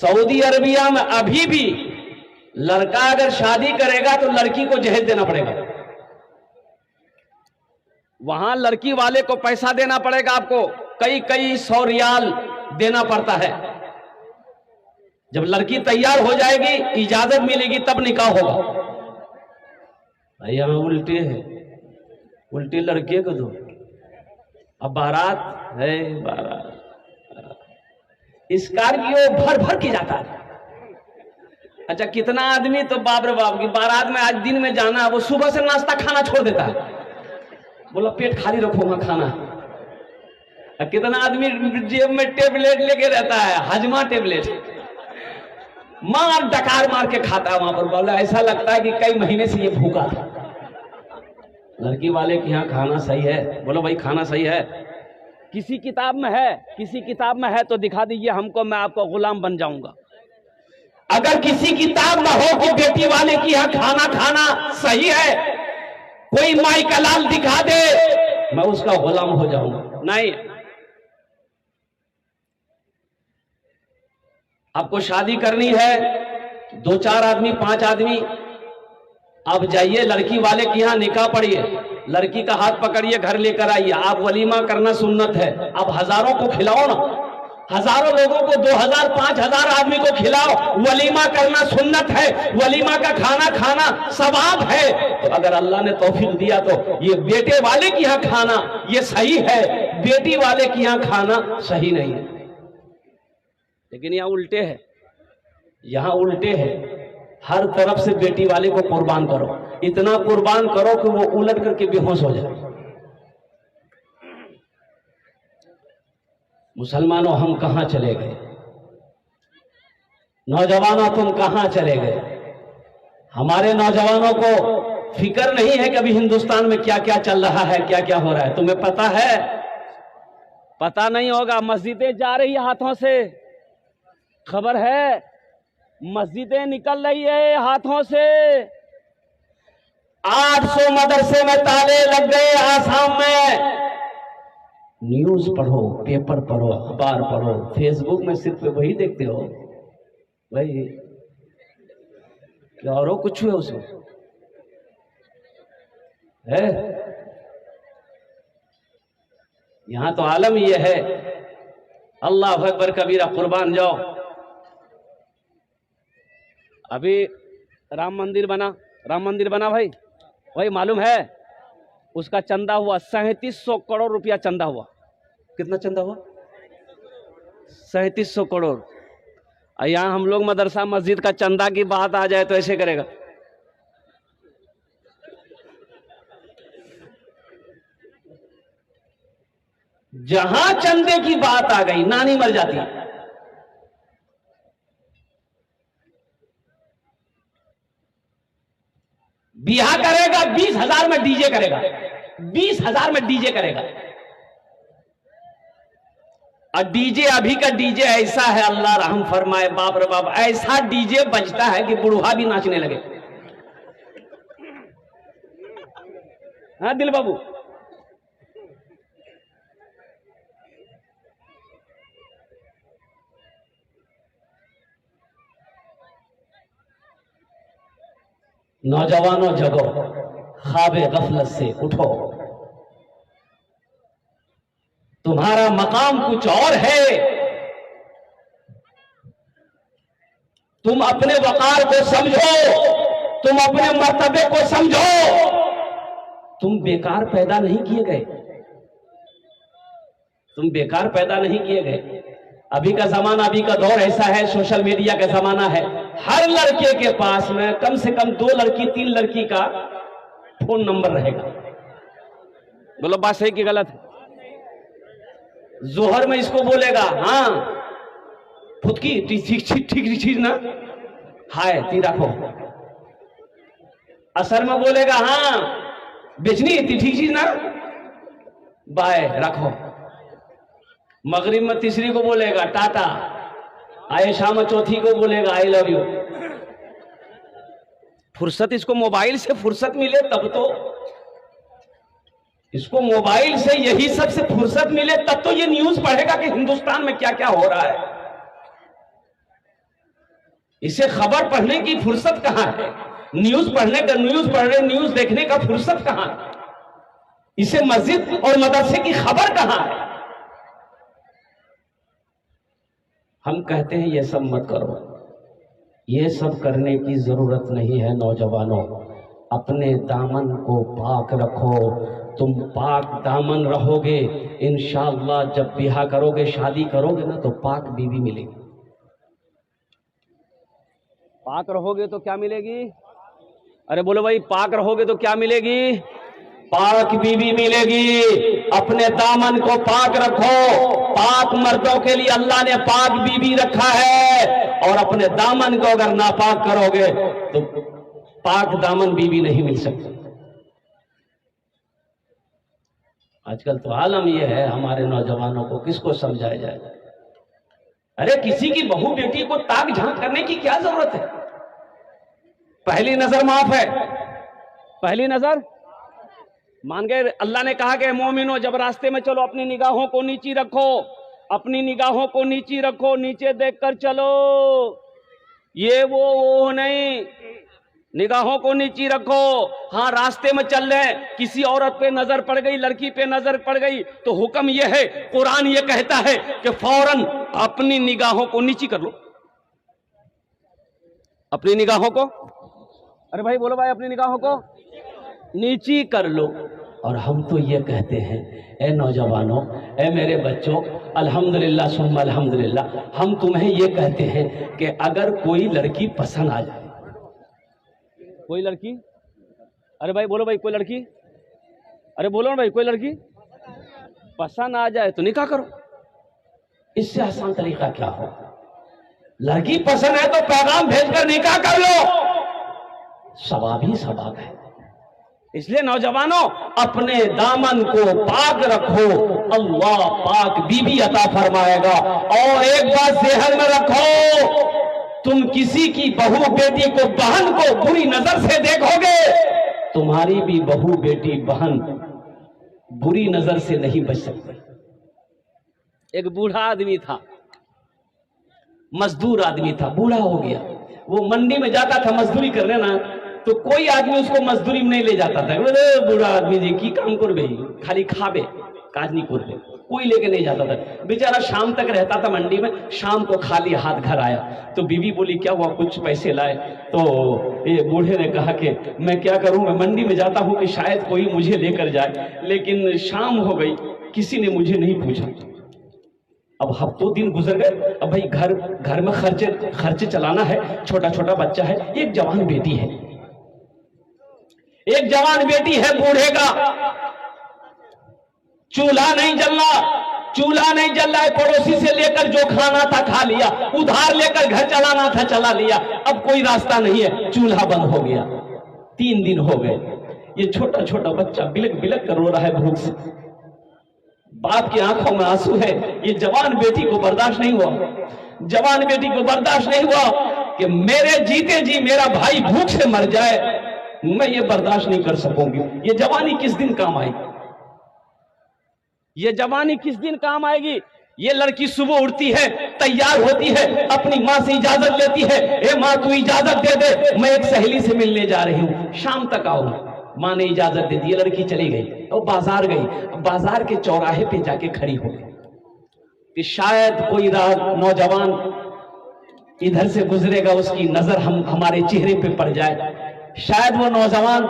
Saudi Arabia में अभी भी लड़का अगर शादी करेगा तो लड़की को जहेज देना पड़ेगा। वहां लड़की वाले को पैसा देना पड़ेगा, आपको कई कई 100 रियाल देना पड़ता है। जब लड़की तैयार हो जाएगी, इजाजत मिलेगी, तब निकाह होगा। भैया उल्टे है, उल्टी लड़के को दो। अब बारात है, बारात स्कॉर्पियो भर भर के जाता है। अच्छा, कितना आदमी तो बाप रे बाप की बारात में आज दिन में जाना, वो सुबह से नाश्ता खाना छोड़ देता है, बोला पेट खाली रखो वहां खाना। कितना आदमी जेब में टेबलेट लेके रहता है, हजमा टेबलेट, मार डकार मार के खाता है वहां पर। बोला ऐसा लगता है कि कई महीने से ये भूखा था। लड़की वाले के यहाँ खाना सही है? बोलो भाई खाना सही है। किसी किताब में है, किसी किताब में है तो दिखा दीजिए हमको, मैं आपको गुलाम बन जाऊंगा। अगर किसी किताब में हो कि बेटी वाले की यहाँ खाना खाना सही है, कोई माई का लाल दिखा दे, मैं उसका गुलाम हो जाऊंगा। नहीं, आपको शादी करनी है, 2-4 आदमी 5 आदमी, अब जाइए लड़की वाले के यहाँ निकाह पढ़िए, लड़की का हाथ पकड़िए, घर लेकर आइए। आप वलीमा करना सुन्नत है, आप हजारों को खिलाओ ना, हजारों लोगों को, 2000 5000 आदमी को खिलाओ, वलीमा करना सुन्नत है, वलीमा का खाना खाना सवाब है। तो अगर अल्लाह ने तौफीक दिया तो ये बेटे वाले के यहाँ खाना ये सही है, बेटी वाले के यहाँ खाना सही नहीं है। लेकिन यहाँ उल्टे है, यहाँ उल्टे है। हर तरफ से बेटी वाले को कुर्बान करो, इतना कुर्बान करो कि वो उलट करके बेहोश हो जाए। मुसलमानों, हम कहां चले गए? नौजवानों, तुम कहां चले गए? हमारे नौजवानों को फिक्र नहीं है कि अभी हिंदुस्तान में क्या क्या चल रहा है, क्या क्या हो रहा है। तुम्हें पता है? पता नहीं होगा। मस्जिदें जा रही है हाथों से, खबर है, मस्जिदें निकल रही है हाथों से। 800 मदरसे में ताले लग गए आसाम में। न्यूज पढ़ो, पेपर पढ़ो, अखबार पढ़ो, फेसबुक में सिर्फ वही देखते हो भाई, क्या और कुछ है उसमें है? यहां तो आलम ये है, अल्लाह अकबर कबीरा, कुर्बान जाओ। अभी राम मंदिर बना भाई, वही मालूम है, उसका चंदा हुआ 3700 करोड़ रुपया चंदा हुआ। कितना चंदा हुआ? 3700 करोड़। यहाँ हम लोग मदरसा मस्जिद का चंदा की बात आ जाए तो ऐसे करेगा। जहां चंदे की बात आ गई, नानी मर जाती है। बियाह करेगा 20,000 में डीजे करेगा, 20,000 में डीजे करेगा। और डीजे, अभी का डीजे ऐसा है, अल्लाह रहम फरमाए, बाप रे बाप, ऐसा डीजे बजता है कि बुढ़वा भी नाचने लगे। हाँ दिल बाबू, नौजवानों जगो, ख्वाबे गफलत से उठो, तुम्हारा मकाम कुछ और है। तुम अपने वकार को समझो, तुम अपने मर्तबे को समझो। तुम बेकार पैदा नहीं किए गए, तुम बेकार पैदा नहीं किए गए। अभी का जमाना, अभी का दौर ऐसा है, सोशल मीडिया का जमाना है। हर लड़के के पास में कम से कम 2 लड़की 3 लड़की का फोन नंबर रहेगा। बोलो बात सही कि गलत है? जोहर में इसको बोलेगा हाँ फुदकी ठीक चीज ना, हाय ती रखो। असर में बोलेगा हाँ बेचनी ती ठीक चीज ना, बाय रखो। मगरिब में तीसरी को बोलेगा टाटा, आयशा में चौथी को बोलेगा आई लव यू। फुर्सत, इसको मोबाइल से फुर्सत मिले तब तो, इसको मोबाइल से यही सबसे फुर्सत मिले तब तो ये न्यूज पढ़ेगा कि हिंदुस्तान में क्या क्या हो रहा है। इसे खबर पढ़ने की फुर्सत कहां है? न्यूज पढ़ने का, न्यूज देखने का फुर्सत कहां है? इसे मस्जिद और मदरसे की खबर कहां है? हम कहते हैं ये सब मत करो, ये सब करने की जरूरत नहीं है। नौजवानों, अपने दामन को पाक रखो। तुम पाक दामन रहोगे, इंशाअल्लाह जब ब्याह करोगे, शादी करोगे ना, तो पाक बीवी मिलेगी। पाक रहोगे तो क्या मिलेगी? अरे बोलो भाई, पाक रहोगे तो क्या मिलेगी? पाक बीवी मिलेगी। अपने दामन को पाक रखो। पाक मर्दों के लिए अल्लाह ने पाक बीवी रखा है, और अपने दामन को अगर नापाक करोगे तो पाक दामन बीवी नहीं मिल सकती। आजकल तो आलम यह है, हमारे नौजवानों को किसको समझाया जाए? अरे किसी की बहू बेटी को ताक झांक करने की क्या जरूरत है? पहली नजर माफ है, पहली नजर मान गए। अल्लाह ने कहा कि मोमिनो, जब रास्ते में चलो अपनी निगाहों को नीची रखो, अपनी निगाहों को नीची रखो, नीचे देखकर चलो। ये वो नहीं, निगाहों को नीची रखो। हाँ, रास्ते में चल रहे, किसी औरत पे नजर पड़ गई, लड़की पे नजर पड़ गई, तो हुक्म यह है, कुरान ये कहता है कि फौरन अपनी निगाहों को नीची कर लो। अपनी निगाहों को, अरे भाई बोलो भाई, अपनी निगाहों को नीची कर लो। और हम तो ये कहते हैं, ए नौजवानों, ए मेरे बच्चों, अल्हम्दुलिल्लाह सुम्मा अल्हम्दुलिल्लाह, हम तुम्हें ये कहते हैं कि अगर कोई लड़की पसंद आ जाए, कोई लड़की, अरे भाई बोलो भाई, कोई लड़की, अरे बोलो ना भाई, कोई लड़की पसंद आ जाए तो निकाह करो। इससे आसान तरीका क्या हो? लड़की पसंद है तो पैगाम भेजकर निकाह कर लो, सवाब ही सवाब है। इसलिए नौजवानों, अपने दामन को पाक रखो, अल्लाह पाक बीबी अता फरमाएगा। और एक बात ज़हन में रखो, तुम किसी की बहू बेटी को, बहन को बुरी नजर से देखोगे, तुम्हारी भी बहू बेटी बहन बुरी नजर से नहीं बच सकती। एक बूढ़ा आदमी था, मजदूर आदमी था, बूढ़ा हो गया। वो मंडी में जाता था मजदूरी करने ना, तो कोई आदमी उसको मजदूरी में नहीं ले जाता था। बूढ़ा आदमी जी की काम कर बे, खाली खाबे, काज नहीं कर बे, कोई लेके नहीं जाता था। बेचारा शाम तक रहता था मंडी में, शाम को खाली हाथ घर आया। तो बीवी बोली, क्या हुआ, कुछ पैसे लाए? तो ये बूढ़े ने कहा कि मैं क्या करूं, मैं मंडी में जाता हूं कि शायद कोई मुझे लेकर जाए, लेकिन शाम हो गई, किसी ने मुझे नहीं पूछा। अब हफ्तों दिन गुजर गए। अब भाई घर में खर्चे चलाना है, छोटा छोटा बच्चा है, एक जवान बेटी है, एक जवान बेटी है बूढ़े का। चूल्हा नहीं जल रहा है, पड़ोसी से लेकर जो खाना था खा लिया, उधार लेकर घर चलाना था चला लिया, अब कोई रास्ता नहीं है, चूल्हा बंद हो गया। 3 दिन हो गए, ये छोटा छोटा बच्चा बिलक बिलक कर रो रहा है भूख से, बाप की आंखों में आंसू है। ये जवान बेटी को बर्दाश्त नहीं हुआ कि मेरे जीते जी मेरा भाई भूख से मर जाए, मैं ये बर्दाश्त नहीं कर सकूंगी। ये जवानी किस दिन काम आएगी? ये लड़की सुबह उठती है, तैयार होती है, अपनी माँ से इजाजत लेती है, ए माँ तू इजाजत दे दे, मैं एक सहेली से मिलने जा रही हूँ, शाम तक आऊंगी। माँ ने इजाजत दे दी, ये लड़की चली गई और बाजार गई। बाजार के चौराहे पे जाके खड़ी हो गई कि शायद कोई नौजवान इधर से गुजरेगा, उसकी नजर हमारे चेहरे पे पड़ जाए, शायद वो नौजवान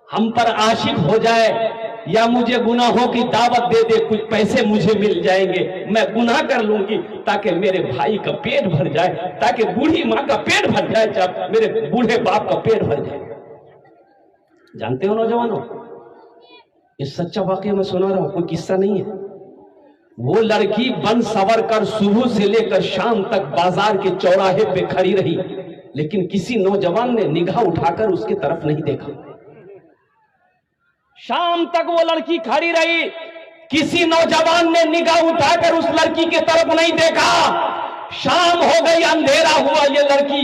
हम पर आशिक हो जाए, या मुझे गुनाहों की दावत दे दे, कुछ पैसे मुझे मिल जाएंगे, मैं गुनाह कर लूंगी ताकि मेरे भाई का पेट भर जाए, ताकि बूढ़ी माँ का पेट भर जाए, जब मेरे बूढ़े बाप का पेट भर जाए। जानते हो नौजवानों, इस सच्चा वाकया मैं सुना रहा हूं, कोई किस्सा नहीं है। वो लड़की बन सवर कर सुबह से लेकर शाम तक बाजार के चौराहे पे खड़ी रही, लेकिन किसी नौजवान ने निगाह उठाकर उसकी तरफ नहीं देखा। शाम तक वो लड़की खड़ी रही, किसी नौजवान ने निगाह उठाकर उस लड़की की तरफ नहीं देखा। शाम हो गई, अंधेरा हुआ, ये लड़की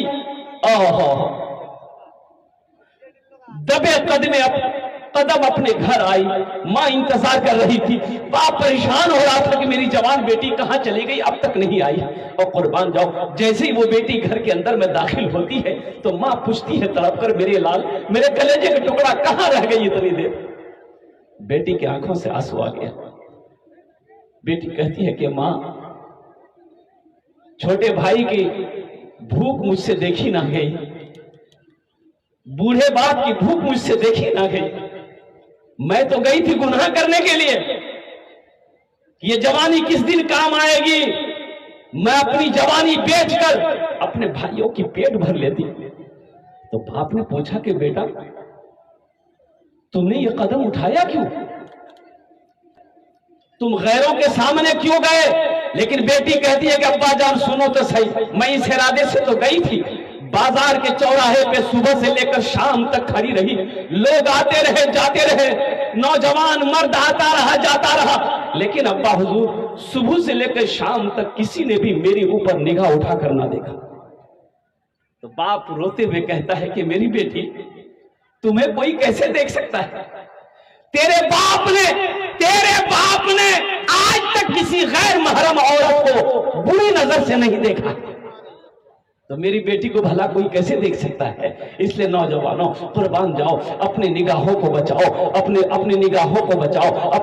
दबे कदमे कदम अपने घर आई। माँ इंतजार कर रही थी। बाप परेशान हो रहा था कि मेरी जवान बेटी कहाँ चली गई, अब तक नहीं आई। और कुर्बान जाओ, जैसे ही वो बेटी घर के अंदर में दाखिल होती है तो माँ पूछती है तड़प कर, मेरे लाल, मेरे कलेजे का टुकड़ा कहाँ रह गई इतनी देर। बेटी की आंखों से आंसू आ गया। बेटी कहती है कि माँ, छोटे भाई की भूख मुझसे देखी ना गई, बूढ़े बाप की भूख मुझसे देखी ना गई। मैं तो गई थी गुनाह करने के लिए, ये जवानी किस दिन काम आएगी। मैं अपनी जवानी बेचकर अपने भाइयों की पेट भर लेती। तो बाप ने पूछा कि बेटा, तुमने ये कदम उठाया क्यों, तुम गैरों के सामने क्यों गए। लेकिन बेटी कहती है कि अब्बा जान सुनो तो सही, मैं इस इरादे से तो गई थी, बाजार के चौराहे पे सुबह से लेकर शाम तक खड़ी रही, लोग आते रहे जाते रहे, नौजवान मर्द आता रहा जाता रहा, लेकिन अब्बा हुजूर सुबह से लेकर शाम तक किसी ने भी मेरे ऊपर निगाह उठाकर ना देखा। तो बाप रोते हुए कहता है कि मेरी बेटी, तुम्हें कोई कैसे देख सकता है, तेरे बाप ने आज तक किसी गैर महरम औरत को बुरी नजर से नहीं देखा, तो मेरी बेटी को भला कोई कैसे देख सकता है। इसलिए नौजवानों, कुर्बान जाओ, अपनी निगाहों को बचाओ, अपनी निगाहों को बचाओ।